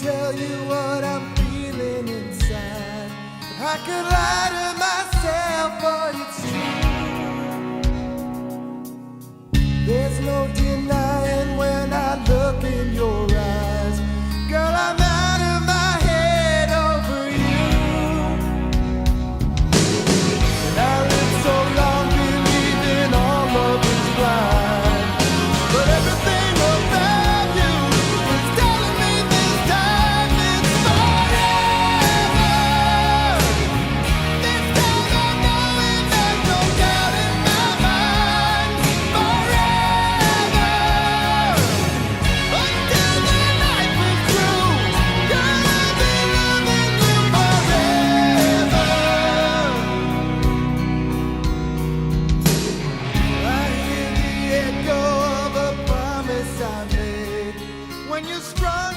tell you what I'm feeling inside. I could lie to myself, but it's true. There's no denying when I look in your eyes. Girl, I'm out of my head over you. And I lived so long believing all love is blind, but everything about you is telling me this time it's forever. This time I know it, there's no doubt in my mind. Forever, until the night was through. Girl, I'll be loving you forever. I hear the echo of a promise I made when you strung